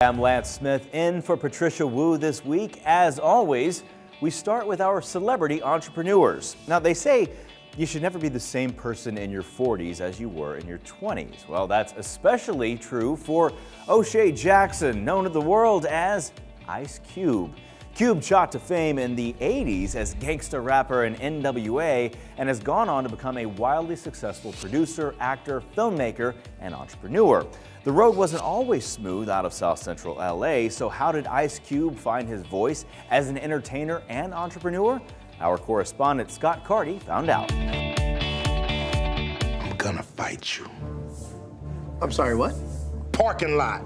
I'm Lance Smith in for Patricia Wu this week. As always, we start with our celebrity entrepreneurs. Now, they say you should never be the same person in your 40s as you were in your 20s. Well, that's especially true for O'Shea Jackson, known to the world as Ice Cube. Cube shot to fame in the 80s as gangsta rapper in NWA and has gone on to become a wildly successful producer, actor, filmmaker, and entrepreneur. The road wasn't always smooth out of South Central LA, so how did Ice Cube find his voice as an entertainer and entrepreneur? Our correspondent Scott Carty found out. I'm gonna fight you. I'm sorry, what? Parking lot.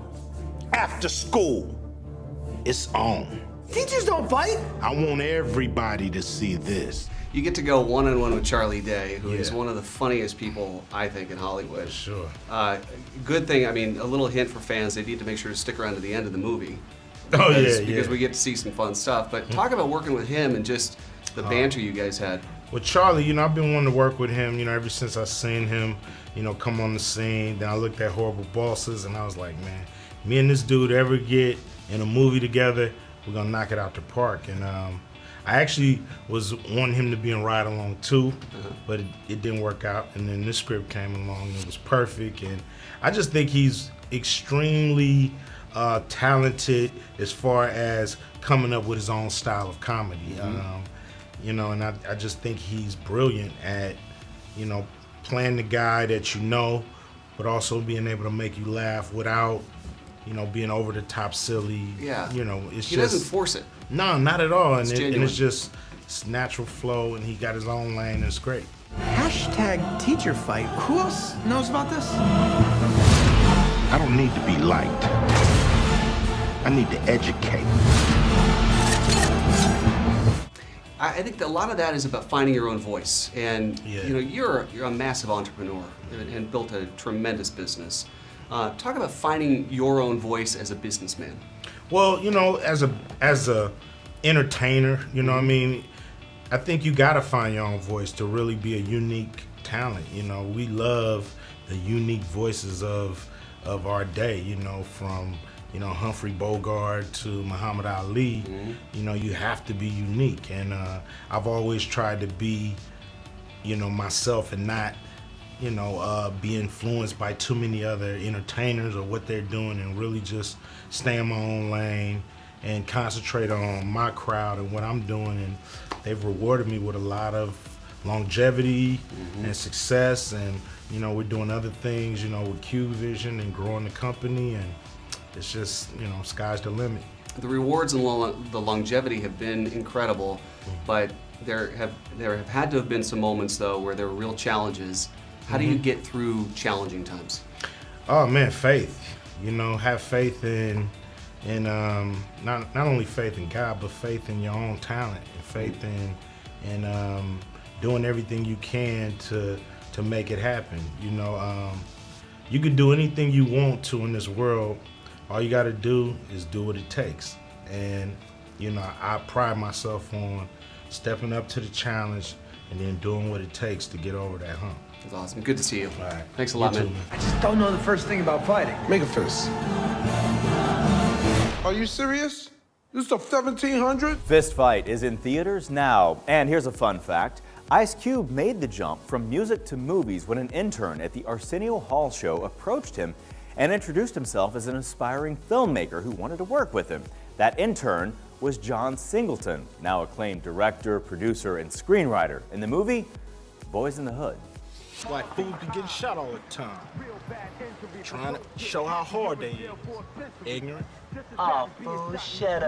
After school. It's on. Teachers don't fight. I want everybody to see this. You get to go one-on-one with Charlie Day, who is one of the funniest people, I think, in Hollywood. Sure. Good thing, I mean, a little hint for fans, they need to make sure to stick around to the end of the movie. Oh, Because we get to see some fun stuff. But talk about working with him and just the banter you guys had. Well, Charlie, I've been wanting to work with him, ever since I seen him, come on the scene. Then I looked at Horrible Bosses, and I was like, man, me and this dude ever get in a movie together, we're gonna knock it out the park. And I actually was wanting him to be in Ride Along too, but it didn't work out. And then this script came along, and it was perfect. And I just think he's extremely talented as far as coming up with his own style of comedy. And I just think he's brilliant at, playing the guy that but also being able to make you laugh without, being over the top silly. Yeah. He doesn't force it. No, not at all. It's And it's just it's natural flow, and he got his own lane, and it's great. Hashtag teacher fight. Who else knows about this? I don't need to be liked. I need to educate. I think that a lot of that is about finding your own voice. And you're a massive entrepreneur and built a tremendous business. Talk about finding your own voice as a businessman. Well, as a entertainer, I think you gotta find your own voice to really be a unique talent. We love the unique voices of our day, from Humphrey Bogart to Muhammad Ali. You have to be unique, and I've always tried to be myself and not be influenced by too many other entertainers or what they're doing, and really just stay in my own lane and concentrate on my crowd and what I'm doing. And they've rewarded me with a lot of longevity and success. And we're doing other things, with Cube Vision and growing the company, and it's just, sky's the limit. The rewards and the longevity have been incredible, but there have had to have been some moments though where there were real challenges. How do you get through challenging times? Oh man, faith. Have faith in not only faith in God, but faith in your own talent, and faith in doing everything you can to make it happen. You can do anything you want to in this world. All you got to do is do what it takes. And I pride myself on stepping up to the challenge and then doing what it takes to get over that hump. That's awesome. Good to see you. All right. Thanks a lot, You too, man. I just don't know the first thing about fighting. Make a fist. Are you serious? This is a 1700? Fist Fight is in theaters now. And here's a fun fact. Ice Cube made the jump from music to movies when an intern at the Arsenio Hall show approached him and introduced himself as an aspiring filmmaker who wanted to work with him. That intern was John Singleton, now acclaimed director, producer, and screenwriter. In the movie, Boys in the Hood. Black fools be getting shot all the time. Trying to show how hard they is. Ignorant. Oh, fool, shut up.